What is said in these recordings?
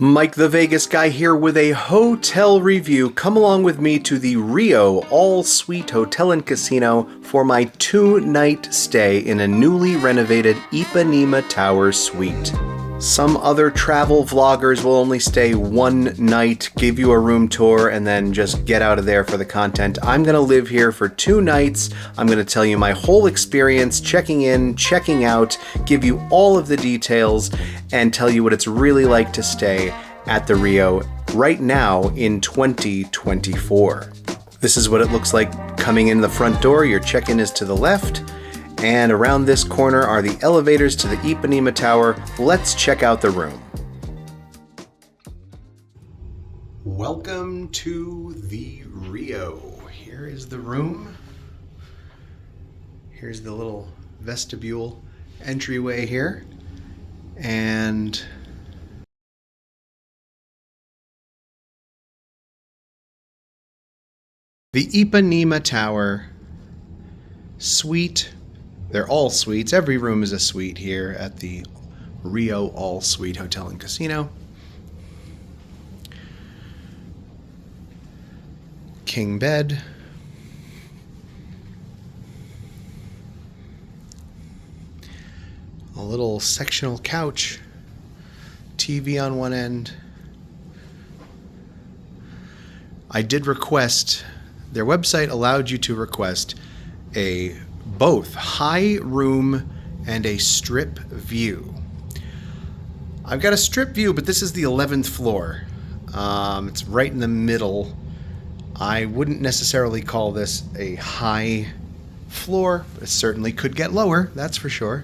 Mike the Vegas guy here with a hotel review. Come along with me to the RIO All-Suite Hotel and Casino for my 2-night stay in a newly renovated Ipanema Tower suite. Some other travel vloggers will only stay one night, give you a room tour, and then just get out of there for the content. I'm gonna live here for 2 nights. I'm gonna tell you my whole experience, checking in, checking out, give you all of the details, and tell you what it's really like to stay at the RIO right now in 2024. This is what it looks like coming in the front door. Your check-in is to the left. And around this corner are the elevators to the Ipanema Tower. Let's check out the room. Welcome to the RIO. Here is the room. Here's the little vestibule entryway here. And the Ipanema Tower suite. They're all suites. Every room is a suite here at the RIO All-Suite Hotel and Casino. King bed. A little sectional couch. TV on one end. I did request, their website allowed you to request both high room and a strip view. I've got a strip view, but this is the 11th floor. It's right in the middle. I wouldn't necessarily call this a high floor. It certainly could get lower, that's for sure.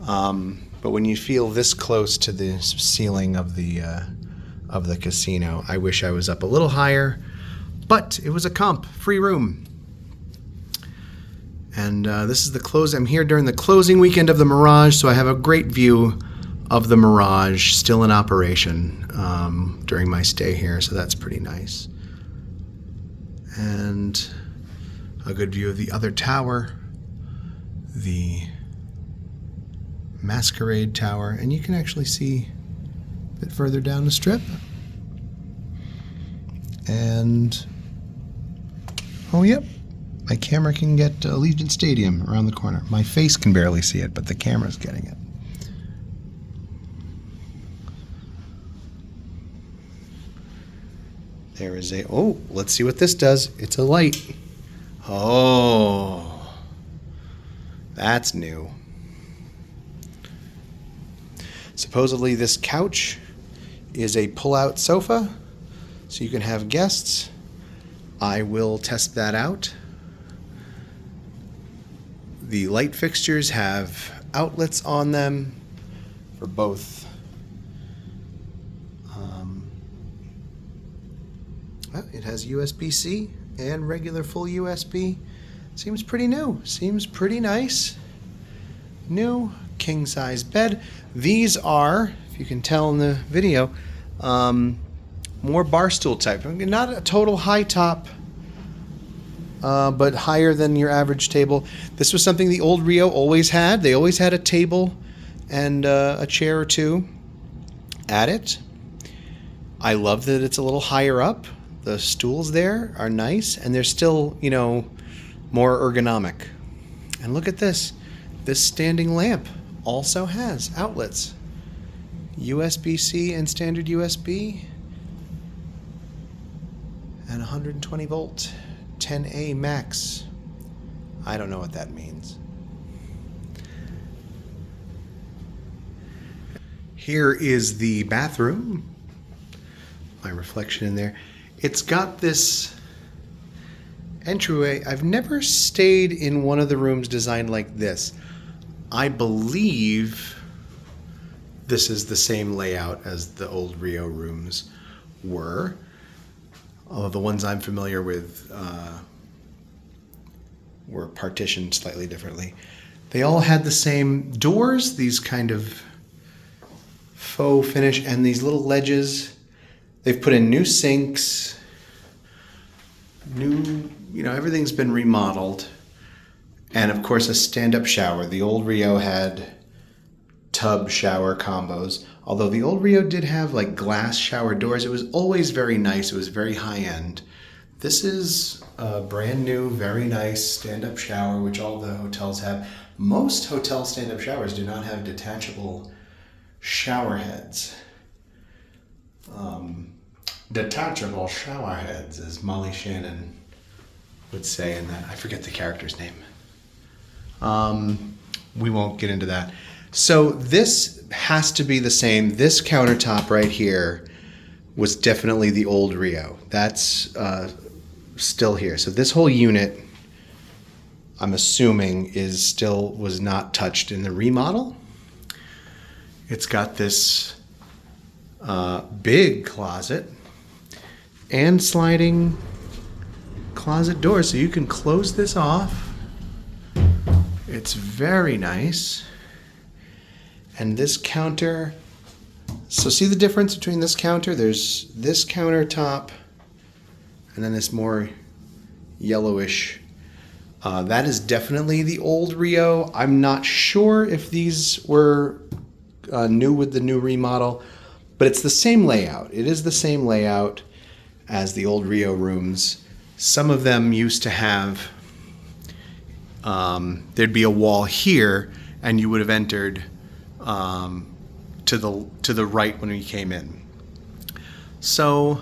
But when you feel this close to the ceiling of the casino, I wish I was up a little higher, but it was a comp, free room. And this is the close. I'm here during the closing weekend of the Mirage, so I have a great view of the Mirage still in operation during my stay here, so that's pretty nice. And a good view of the other tower, the Masquerade Tower, and you can actually see a bit further down the strip. And, oh, yep. My camera can get Allegiant Stadium around the corner. My face can barely see it, but the camera's getting it. There is oh, let's see what this does. It's a light. Oh, that's new. Supposedly this couch is a pull-out sofa, so you can have guests. I will test that out. The light fixtures have outlets on them for both. It has USB-C and regular full USB. Seems pretty new. Seems pretty nice. New king-size bed. These are, if you can tell in the video, more bar stool type. Not a total high top, but higher than your average table. This was something the old RIO always had. They always had a table and a chair or two at it. I love that it's a little higher up. The stools there are nice, and they're still, you know, more ergonomic. And look at this. This standing lamp also has outlets. USB-C and standard USB. And 120 volt. 10A max. I don't know what that means. Here is the bathroom. My reflection in there. It's got this entryway. I've never stayed in one of the rooms designed like this. I believe this is the same layout as the old RIO rooms were. Although the ones I'm familiar with were partitioned slightly differently. They all had the same doors, these kind of faux finish, and these little ledges. They've put in new sinks, everything's been remodeled. And of course a stand-up shower. The old RIO had tub shower combos. Although the old Rio did have like glass shower doors, it was always very nice. It was very high end. This is a brand new, very nice stand-up shower, which all the hotels have. Most hotel stand-up showers do not have detachable shower heads. Detachable shower heads, as Molly Shannon would say in that. I forget the character's name. We won't get into that. So this has to be the same. This countertop right here was definitely the old Rio. That's still here. So this whole unit, I'm assuming, was not touched in the remodel. It's got this big closet and sliding closet door, so you can close this off. It's very nice. And this counter, so see the difference between this counter? There's this countertop and then this more yellowish. That is definitely the old Rio. I'm not sure if these were new with the new remodel, but it's the same layout. It is the same layout as the old Rio rooms. Some of them used to have, there'd be a wall here and you would have entered to the right when you came in. So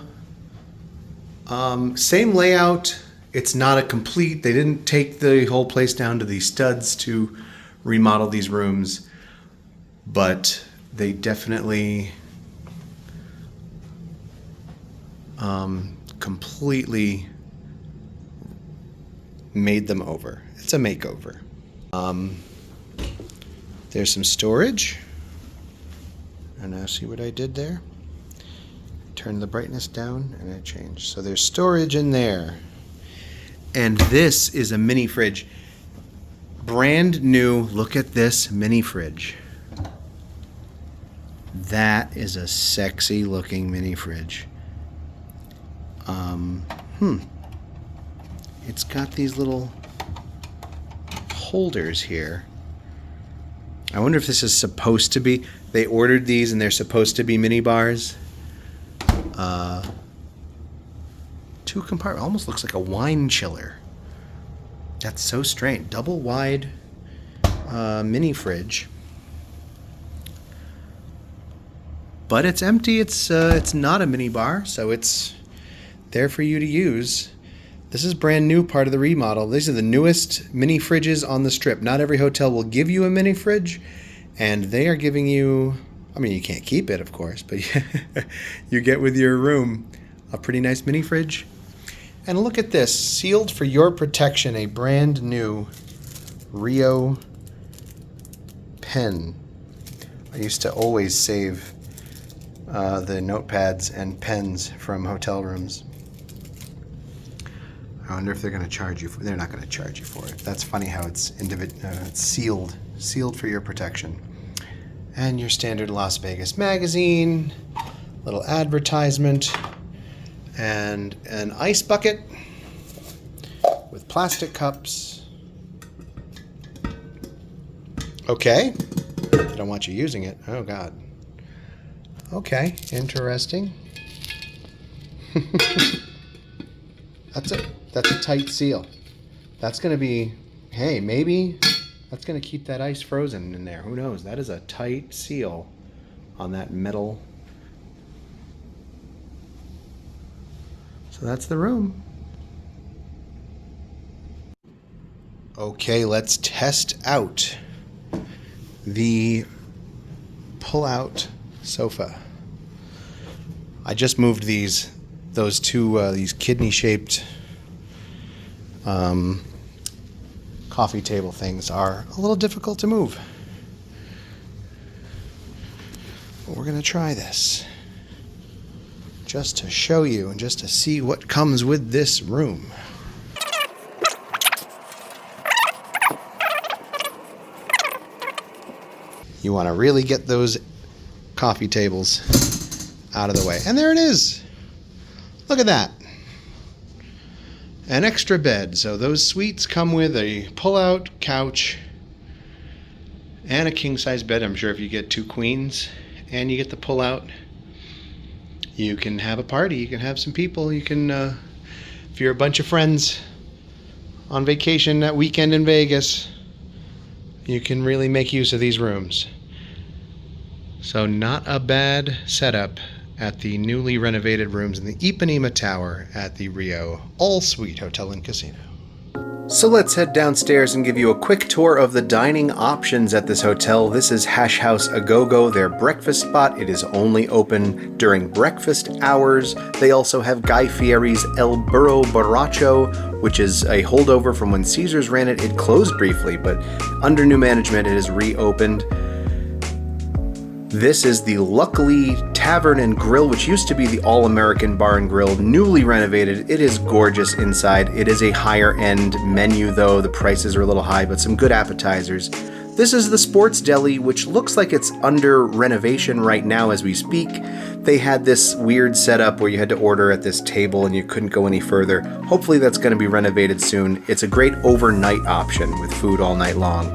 same layout. It's not a complete, they didn't take the whole place down to these studs to remodel these rooms, but they definitely completely made them over. It's a makeover. There's some storage. And now see what I did there? Turn the brightness down and it changed. So there's storage in there. And this is a mini fridge. Brand new. Look at this mini fridge. That is a sexy looking mini fridge. It's got these little holders here. I wonder if this is supposed to be, they ordered these and they're supposed to be mini bars. Two compartment, almost looks like a wine chiller. That's so strange. Double wide mini fridge. But it's empty. It's not a mini bar, so it's there for you to use. This is brand new, part of the remodel. These are the newest mini fridges on the Strip. Not every hotel will give you a mini fridge, and they are giving you, I mean, you can't keep it, of course, but you get with your room a pretty nice mini fridge. And look at this, sealed for your protection, a brand new RIO pen. I used to always save the notepads and pens from hotel rooms. I wonder if they're going to charge you for. They're not going to charge you for it. That's funny how it's it's sealed for your protection. And your standard Las Vegas magazine, little advertisement, and an ice bucket with plastic cups. Okay, I don't want you using it. Oh God. Okay, interesting. That's a tight seal. That's going to be, hey, maybe that's going to keep that ice frozen in there. Who knows? That is a tight seal on that metal. So that's the room. Okay, let's test out the pull-out sofa. I just moved those two these kidney-shaped coffee table things are a little difficult to move. But we're going to try this just to show you and just to see what comes with this room. You want to really get those coffee tables out of the way. And there it is. Look at that. An extra bed. So those suites come with a pull-out couch and a king-size bed. I'm sure if you get two queens and you get the pull out. You can have a party, you can have some people, you can, if you're a bunch of friends on vacation that weekend in Vegas, you can really make use of these rooms. So not a bad setup at the newly renovated rooms in the Ipanema Tower at the Rio All-Suite Hotel and Casino. So let's head downstairs and give you a quick tour of the dining options at this hotel. This is Hash House A-Go-Go, their breakfast spot. It is only open during breakfast hours. They also have Guy Fieri's El Burro Borracho, which is a holdover from when Caesars ran it. It closed briefly, but under new management, it is reopened. This is the Luckily Tavern and Grill, which used to be the All-American Bar and Grill, newly renovated. It is gorgeous inside. It is a higher-end menu, though. The prices are a little high, but some good appetizers. This is the Sports Deli, which looks like it's under renovation right now as we speak. They had this weird setup where you had to order at this table and you couldn't go any further. Hopefully that's going to be renovated soon. It's a great overnight option with food all night long.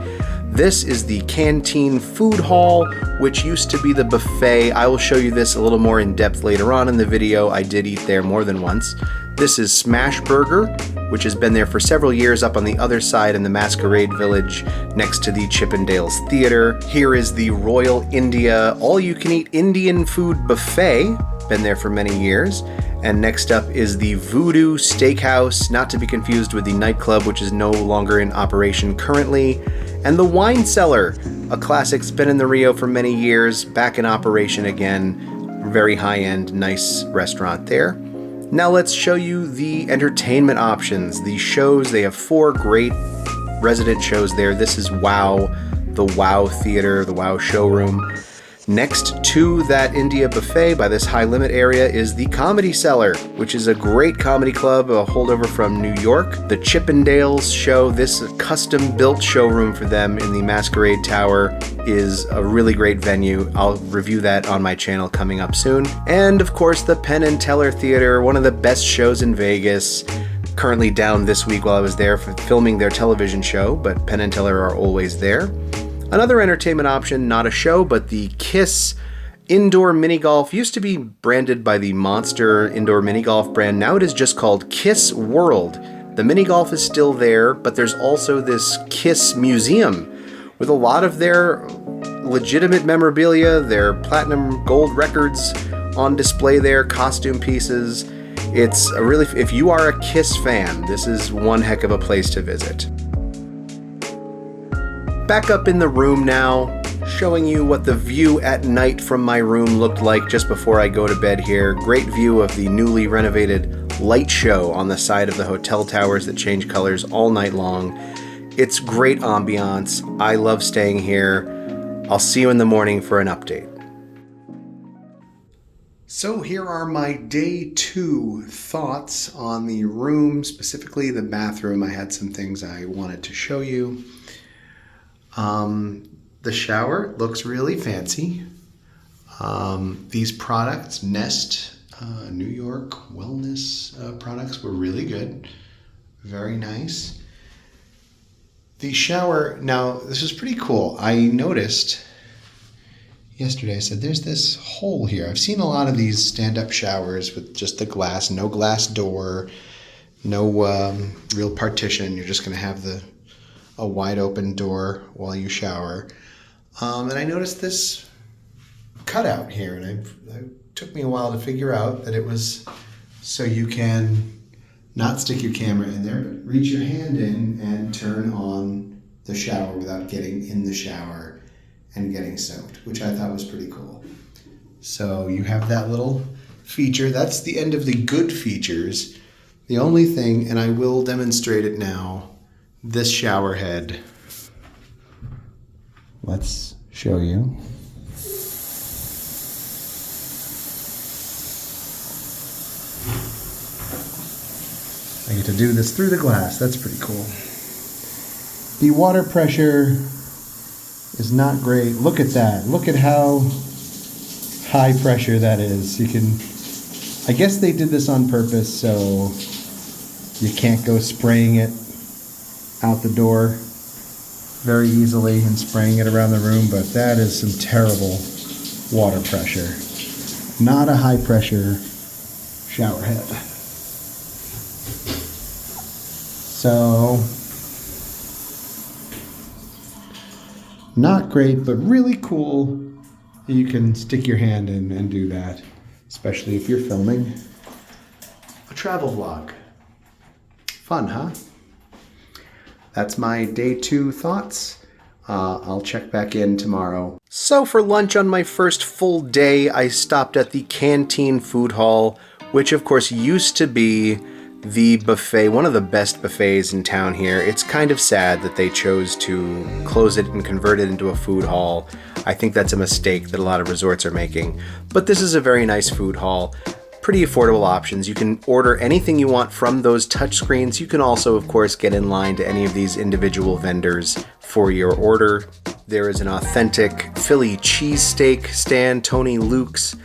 This is the Canteen Food Hall, which used to be the buffet. I will show you this a little more in depth later on in the video. I did eat there more than once. This is Smash Burger, which has been there for several years up on the other side in the Masquerade Village next to the Chippendales Theater. Here is the Royal India all-you-can-eat Indian food buffet. Been there for many years. And next up is the Voodoo Steakhouse, not to be confused with the nightclub, which is no longer in operation currently. And the Wine Cellar, a classic, it's been in the Rio for many years, back in operation again. Very high-end, nice restaurant there. Now let's show you the entertainment options. The shows, they have 4 great resident shows there. This is WOW, the WOW Theater, the WOW Showroom. Next to that India buffet by this high limit area is the Comedy Cellar, which is a great comedy club, a holdover from New York. The Chippendales show, this custom built showroom for them in the Masquerade Tower, is a really great venue. I'll review that on my channel coming up soon. And of course the Penn and Teller Theater, one of the best shows in Vegas. Currently down this week while I was there for filming their television show, but Penn and Teller are always there. Another entertainment option, not a show, but the KISS Indoor Mini Golf. Used to be branded by the Monster Indoor Mini Golf brand. Now it is just called KISS World. The mini golf is still there, but there's also this KISS Museum with a lot of their legitimate memorabilia, their platinum gold records on display there, costume pieces. It's a really, if you are a KISS fan, this is one heck of a place to visit. Back up in the room now, showing you what the view at night from my room looked like just before I go to bed here. Great view of the newly renovated light show on the side of the hotel towers that change colors all night long. It's great ambiance. I love staying here. I'll see you in the morning for an update. So here are my day 2 thoughts on the room, specifically the bathroom. I had some things I wanted to show you. The shower looks really fancy. These products, Nest New York Wellness products, were really good. Very nice. The shower, now this is pretty cool. I noticed yesterday, I said, there's this hole here. I've seen a lot of these stand-up showers with just the glass, no glass door, no real partition. You're just going to have a wide open door while you shower. And I noticed this cutout here, and it took me a while to figure out that it was so you can not stick your camera in there, but reach your hand in and turn on the shower without getting in the shower and getting soaked, which I thought was pretty cool. So you have that little feature. That's the end of the good features. The only thing, and I will demonstrate it now, this shower head. Let's show you. I get to do this through the glass. That's pretty cool. The water pressure is not great. Look at that. Look at how high pressure that is. You can, I guess they did this on purpose so you can't go spraying it out the door very easily and spraying it around the room, but that is some terrible water pressure. Not a high pressure shower head. So, not great, but really cool. You can stick your hand in and do that, especially if you're filming a travel vlog. Fun, huh? That's my day 2 thoughts. I'll check back in tomorrow. So for lunch on my first full day, I stopped at the Canteen food hall, which of course used to be the buffet, one of the best buffets in town here. It's kind of sad that they chose to close it and convert it into a food hall. I think that's a mistake that a lot of resorts are making. But this is a very nice food hall. Pretty affordable options. You can order anything you want from those touchscreens. You can also, of course, get in line to any of these individual vendors for your order. There is an authentic Philly cheesesteak stand, Tony Luke's.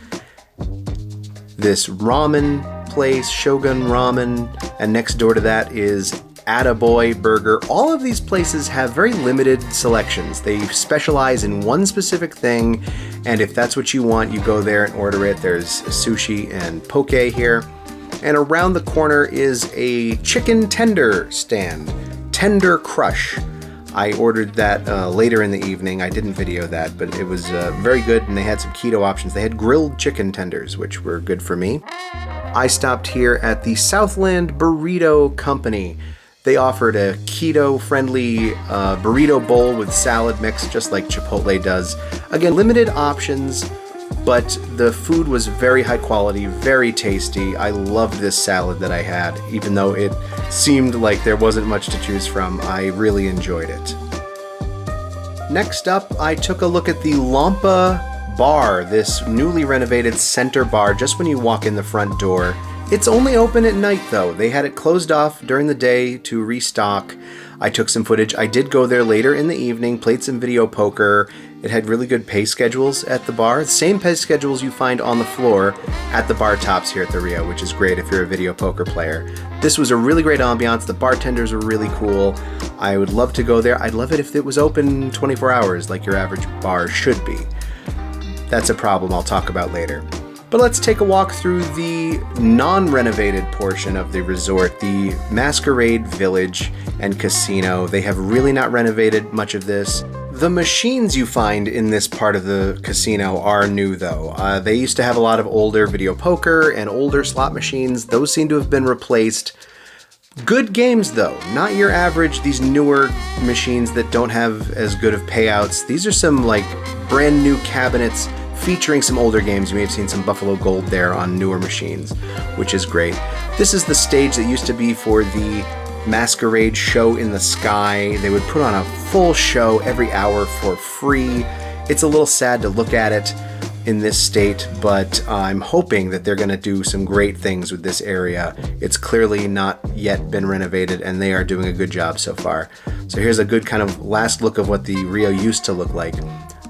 This ramen place, Shogun Ramen, and next door to that is Attaboy Burger. All of these places have very limited selections. They specialize in one specific thing, and if that's what you want, you go there and order it. There's sushi and poke here. And around the corner is a chicken tender stand, Tender Crush. I ordered that later in the evening. I didn't video that, but it was very good, and they had some keto options. They had grilled chicken tenders, which were good for me. I stopped here at the Southland Burrito Company. They offered a keto-friendly burrito bowl with salad mix, just like Chipotle does. Again, limited options, but the food was very high quality, very tasty. I loved this salad that I had, even though it seemed like there wasn't much to choose from. I really enjoyed it. Next up, I took a look at the LAPA Bar, this newly renovated center bar just when you walk in the front door. It's only open at night though. They had it closed off during the day to restock. I took some footage. I did go there later in the evening, played some video poker. It had really good pay schedules at the bar. Same pay schedules you find on the floor at the bar tops here at the Rio, which is great if you're a video poker player. This was a really great ambiance. The bartenders were really cool. I would love to go there. I'd love it if it was open 24 hours like your average bar should be. That's a problem I'll talk about later. But let's take a walk through the non-renovated portion of the resort, the Masquerade Village and Casino. They have really not renovated much of this. The machines you find in this part of the casino are new though. They used to have a lot of older video poker and older slot machines. Those seem to have been replaced. Good games though, not your average, these newer machines that don't have as good of payouts. These are some like brand new cabinets featuring some older games. You may have seen some Buffalo Gold there on newer machines, which is great. This is the stage that used to be for the Masquerade show in the sky. They would put on a full show every hour for free. It's a little sad to look at it in this state, but I'm hoping that they're going to do some great things with this area. It's clearly not yet been renovated, and they are doing a good job so far. So here's a good kind of last look of what the Rio used to look like,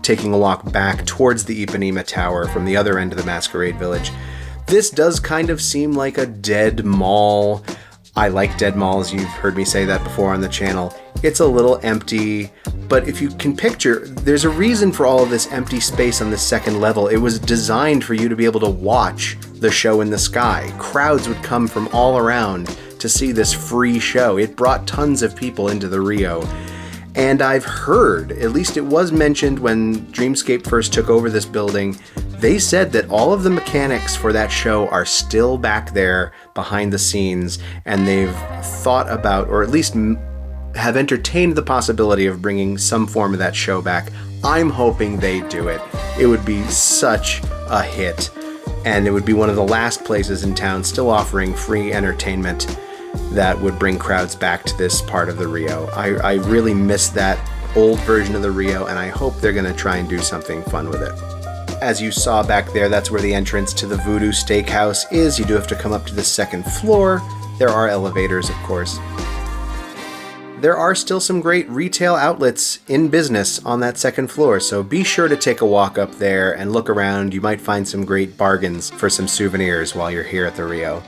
taking a walk back towards the Ipanema Tower from the other end of the Masquerade Village. This does kind of seem like a dead mall. I like dead malls, you've heard me say that before on the channel. It's a little empty, but if you can picture, there's a reason for all of this empty space on the second level. It was designed for you to be able to watch the show in the sky. Crowds would come from all around to see this free show. It brought tons of people into the Rio. And I've heard, at least it was mentioned when Dreamscape first took over this building, they said that all of the mechanics for that show are still back there behind the scenes, and they've thought about, or at least have entertained the possibility of bringing some form of that show back. I'm hoping they do it. It would be such a hit, and it would be one of the last places in town still offering free entertainment that would bring crowds back to this part of the Rio. I really miss that old version of the Rio, and I hope they're going to try and do something fun with it. As you saw back there, that's where the entrance to the Voodoo Steakhouse is. You do have to come up to the second floor. There are elevators, of course. There are still some great retail outlets in business on that second floor, so be sure to take a walk up there and look around. You might find some great bargains for some souvenirs while you're here at the Rio.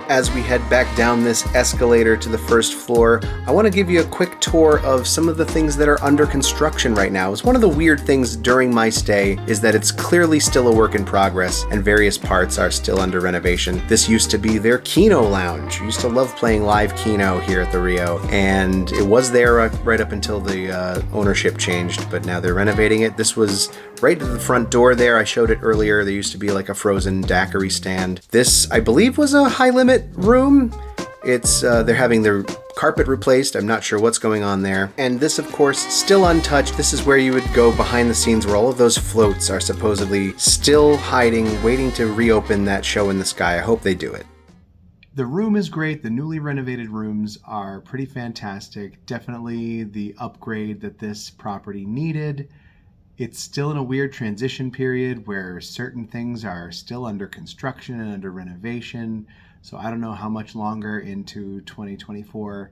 As we head back down this escalator to the first floor, I want to give you a quick tour of some of the things that are under construction right now. It's one of the weird things during my stay is that it's clearly still a work in progress and various parts are still under renovation. This used to be their Keno Lounge. I used to love playing live Keno here at the Rio, and it was there right up until the ownership changed, but now they're renovating it. This was right at the front door there. I showed it earlier. There used to be like a frozen daiquiri stand. This, I believe, was a high-limit room. It's they're having their carpet replaced. I'm not sure what's going on there. And this, of course, still untouched. This is where you would go behind the scenes where all of those floats are supposedly still hiding, waiting to reopen that show in the sky. I hope they do it. The room is great. The newly renovated rooms are pretty fantastic. Definitely the upgrade that this property needed. It's still in a weird transition period where certain things are still under construction and under renovation. So I don't know how much longer into 2024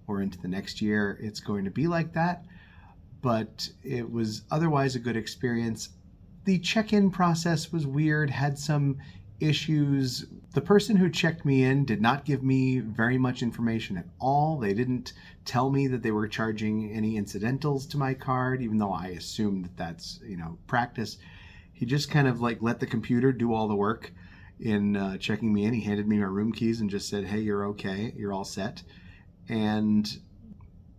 or into the next year it's going to be like that. But it was otherwise a good experience. The check-in process was weird, had some issues. The person who checked me in did not give me very much information at all. They didn't tell me that they were charging any incidentals to my card, even though I assumed that that's, practice. He just kind of like let the computer do all the work in checking me in. He handed me my room keys and just said, hey, you're okay, you're all set. And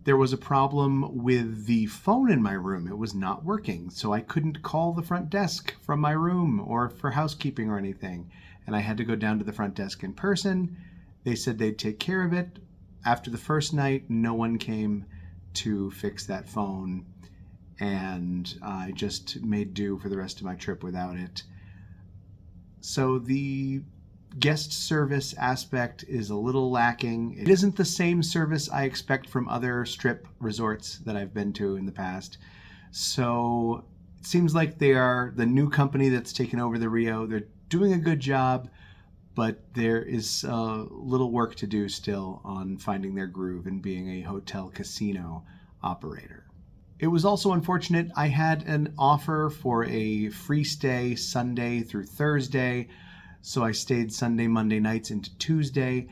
there was a problem with the phone in my room. It was not working, so I couldn't call the front desk from my room or for housekeeping or anything. And I had to go down to the front desk in person. They said they'd take care of it. After the first night, no one came to fix that phone, and I just made do for the rest of my trip without it. So the guest service aspect is a little lacking. It isn't the same service I expect from other strip resorts that I've been to in the past. So it seems like they are the new company that's taken over the Rio. They're doing a good job, but there is a little work to do still on finding their groove and being a hotel casino operator. It was also unfortunate. I had an offer for a free stay Sunday through Thursday. So I stayed Sunday, Monday nights into Tuesday,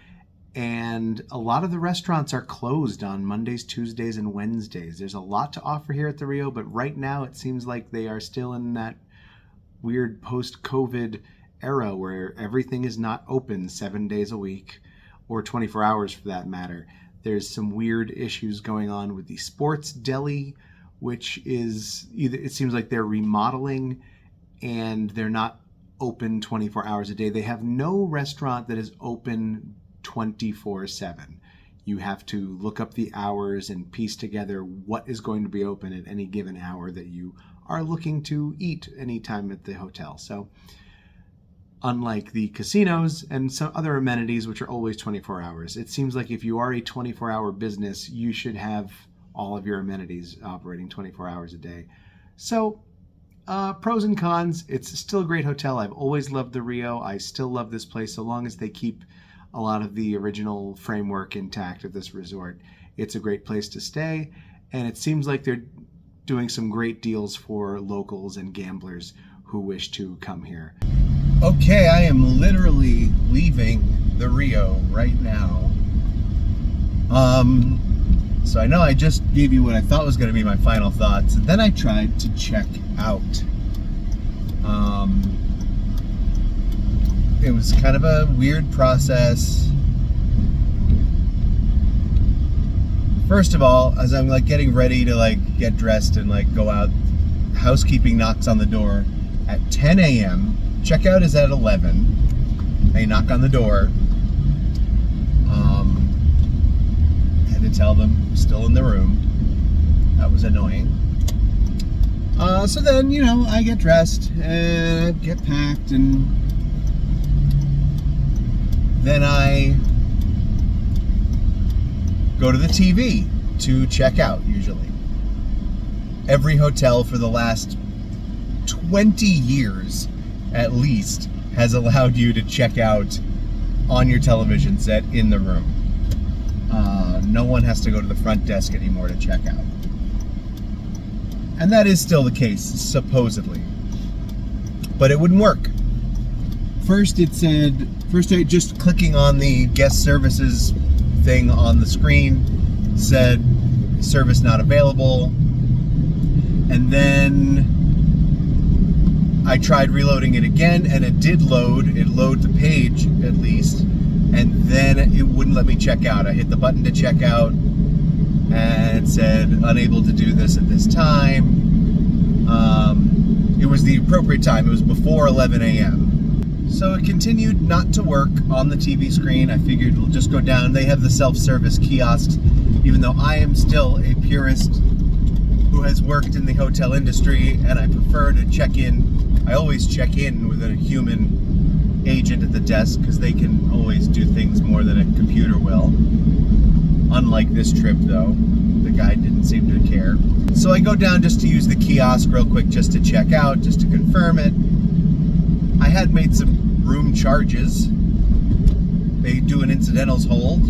and a lot of the restaurants are closed on Mondays, Tuesdays, and Wednesdays. There's a lot to offer here at the Rio, but right now it seems like they are still in that weird post-COVID era where everything is not open 7 days a week, or 24 hours for that matter. There's some weird issues going on with the sports deli, which is either, it seems like they're remodeling and they're not open 24 hours a day. They have no restaurant that is open 24/7. You have to look up the hours and piece together what is going to be open at any given hour that you are looking to eat anytime at the hotel. So unlike the casinos and some other amenities, which are always 24 hours, it seems like if you are a 24-hour business, you should have all of your amenities operating 24 hours a day. So pros and cons. It's still a great hotel. I've always loved the Rio. I still love this place so long as they keep a lot of the original framework intact of this resort. It's a great place to stay, and it seems like they're doing some great deals for locals and gamblers who wish to come here. Okay, I am literally leaving the Rio right now. So I know I just gave you what I thought was going to be my final thoughts, and then I tried to check out. It was kind of a weird process. First of all, as I'm getting ready to get dressed and go out, housekeeping knocks on the door at 10 a.m. Checkout is at 11. They knock on the door. To tell them I'm still in the room. That was annoying. So then, I get dressed and get packed, and then I go to the TV to check out, usually. Every hotel for the last 20 years, at least, has allowed you to check out on your television set in the room. No one has to go to the front desk anymore to check out. And that is still the case, supposedly. But it wouldn't work. first I just clicking on the guest services thing on the screen said service not available, and then I tried reloading it again, and it did load. It loaded the page at least, and then it wouldn't let me check out. I hit the button to check out, and it said unable to do this at this time. It was the appropriate time. It was before 11 a.m. So it continued not to work on the TV screen. I figured it'll just go down. They have the self-service kiosks, even though I am still a purist who has worked in the hotel industry, and I prefer to check in. I always check in with a human agent at the desk because they can always do things more than a computer will. Unlike this trip, though, the guy didn't seem to care. So I go down just to use the kiosk real quick, just to check out, just to confirm it. I had made some room charges. They do an incidentals hold.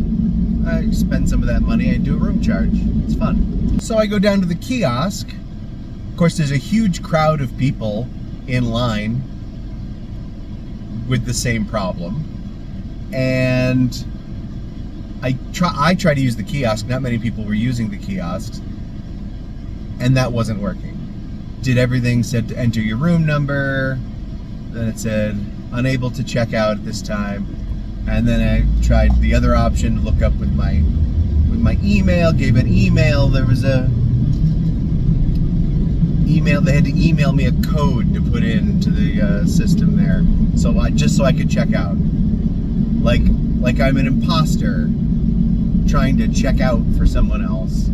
I spend some of that money, I do a room charge. It's fun. So I go down to the kiosk. Of course, there's a huge crowd of people in line with the same problem. And I try to use the kiosk. Not many people were using the kiosks. And that wasn't working. Did everything, said to enter your room number. Then it said unable to check out at this time. And then I tried the other option to look up with my email, gave an email. There was a email, they had to email me a code to put into the system there. So I could check out. Like I'm an imposter trying to check out for someone else.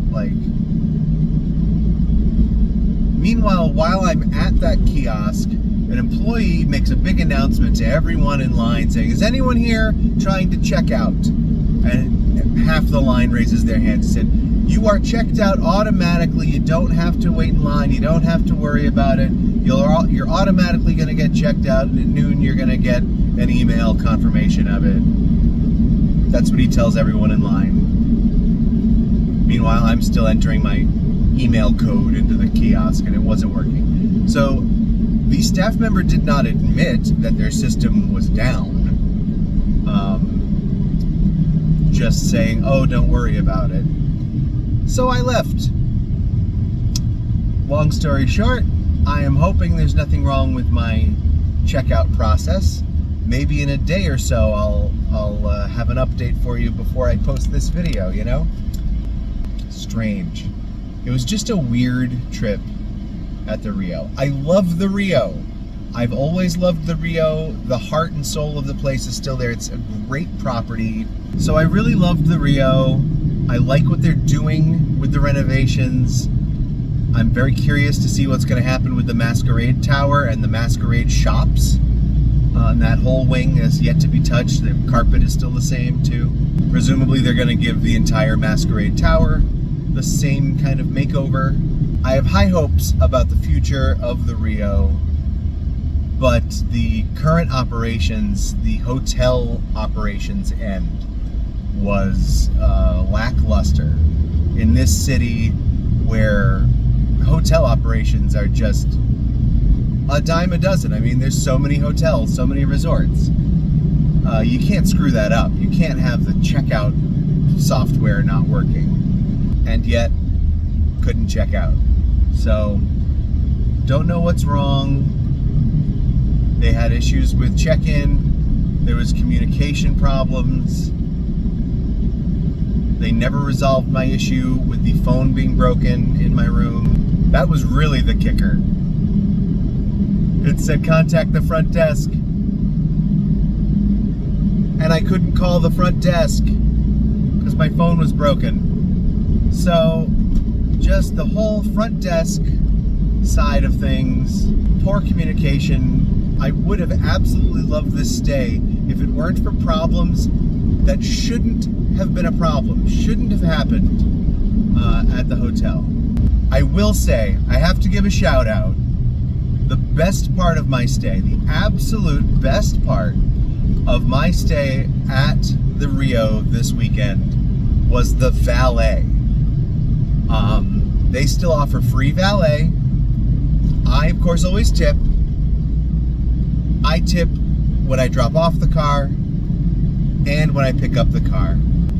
Meanwhile, while I'm at that kiosk, an employee makes a big announcement to everyone in line saying, is anyone here trying to check out? And half the line raises their hand and said, you are checked out automatically. You don't have to wait in line. You don't have to worry about it. You're automatically going to get checked out, and at noon you're going to get an email confirmation of it. That's what he tells everyone in line. Meanwhile, I'm still entering my email code into the kiosk, and it wasn't working. So the staff member did not admit that their system was down. Just saying, oh, don't worry about it. So I left. Long story short, I am hoping there's nothing wrong with my checkout process. Maybe in a day or so I'll have an update for you before I post this video, you know? Strange. It was just a weird trip at the RIO. I love the RIO. I've always loved the RIO. The heart and soul of the place is still there. It's a great property. So I really loved the RIO. I like what they're doing with the renovations. I'm very curious to see what's going to happen with the Masquerade Tower and the Masquerade shops. And that whole wing is yet to be touched. The carpet is still the same too. Presumably they're going to give the entire Masquerade Tower the same kind of makeover. I have high hopes about the future of the RIO, but the current operations, the hotel operations end, was lackluster in this city where hotel operations are just a dime a dozen. I mean, there's so many hotels, so many resorts. You can't screw that up. You can't have the checkout software not working. And yet, couldn't check out. So, don't know what's wrong. They had issues with check-in. There was communication problems. They never resolved my issue with the phone being broken in my room. That was really the kicker. It said contact the front desk. And I couldn't call the front desk because my phone was broken. So, just the whole front desk side of things, poor communication. I would have absolutely loved this stay if it weren't for problems that shouldn't have been a problem, shouldn't have happened at the hotel. I will say, I have to give a shout out. The best part of my stay, the absolute best part of my stay at the RIO this weekend was the valet. They still offer free valet. I, of course, always tip. I tip when I drop off the car and when I pick up the car.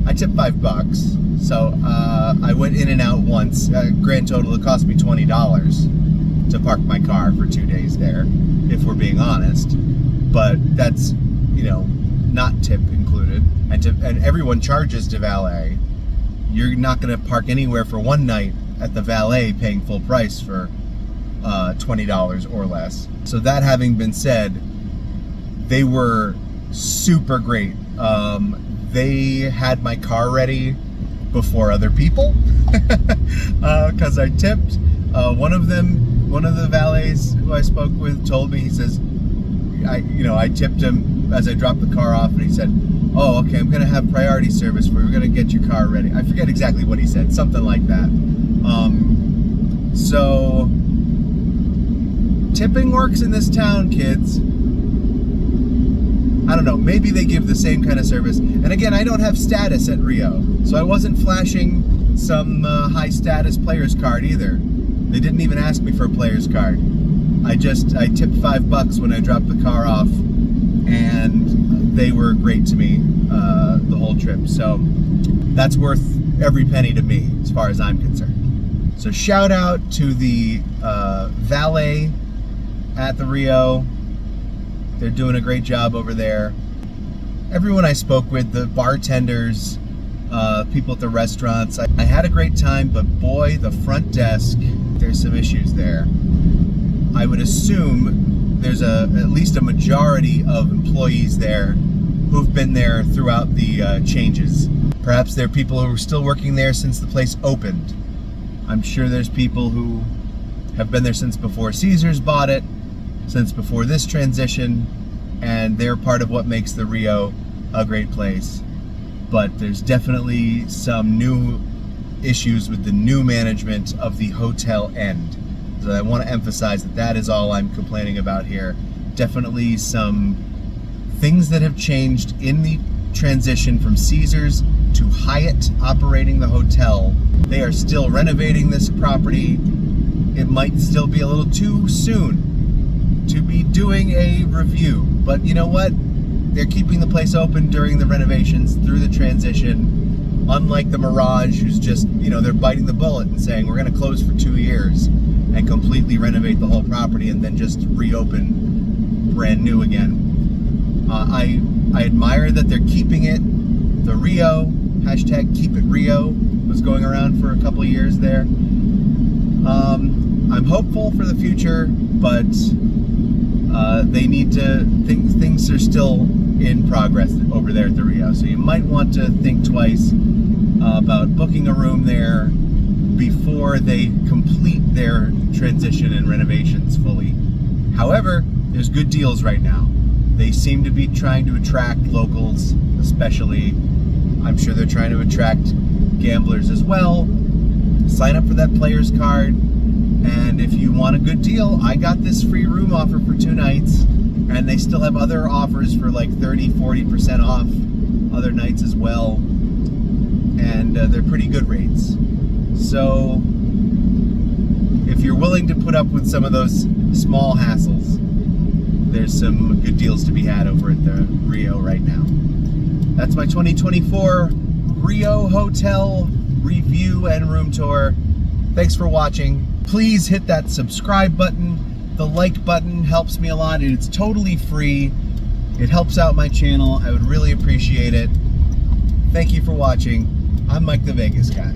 I tip $5, so I went in and out once. Grand total, it cost me $20 to park my car for 2 days there, if we're being honest. But that's, you know, not tip included. And everyone charges to Valet. You're not going to park anywhere for one night at the Valet paying full price for $20 or less. So that having been said, they were super great. They had my car ready before other people because I tipped. One of the valets who I spoke with told me, he says, I tipped him as I dropped the car off, and he said, "Oh, okay, I'm gonna have priority service for you. We're gonna get your car ready." I forget exactly what he said, something like that. So tipping works in this town, kids. I don't know, maybe they give the same kind of service. And again, I don't have status at RIO, so I wasn't flashing some high status player's card either. They didn't even ask me for a player's card. I tipped $5 when I dropped the car off, and they were great to me the whole trip. So that's worth every penny to me as far as I'm concerned. So shout out to the Valet at the RIO. They're doing a great job over there. Everyone I spoke with, the bartenders, people at the restaurants, I had a great time, but boy, the front desk, there's some issues there. I would assume there's at least a majority of employees there who've been there throughout the changes. Perhaps there are people who are still working there since the place opened. I'm sure there's people who have been there since before Caesars bought it, since before this transition, and they're part of what makes the RIO a great place. But there's definitely some new issues with the new management of the hotel end. So I want to emphasize that is all I'm complaining about here. Definitely some things that have changed in the transition from Caesars to Hyatt operating the hotel. They are still renovating this property. It might still be a little too soon to be doing a review, but you know what? They're keeping the place open during the renovations through the transition, unlike the Mirage, who's just, they're biting the bullet and saying, we're going to close for 2 years and completely renovate the whole property and then just reopen brand new again. I admire that they're keeping it. The RIO, hashtag keep it RIO, was going around for a couple of years there. I'm hopeful for the future, but they need to think things are still in progress over there at the RIO. So you might want to think twice about booking a room there before they complete their transition and renovations fully. However, there's good deals right now. They seem to be trying to attract locals, especially. I'm sure they're trying to attract gamblers as well. Sign up for that player's card. And if you want a good deal, I got this free room offer for 2 nights, and they still have other offers for like 30-40% off other nights as well, and they're pretty good rates. So if you're willing to put up with some of those small hassles, there's some good deals to be had over at the RIO right now. That's my 2024 RIO Hotel review and room tour. Thanks for watching. Please hit that subscribe button. The like button helps me a lot, and it's totally free. It helps out my channel. I would really appreciate it. Thank you for watching. I'm Mike the Vegas Guy.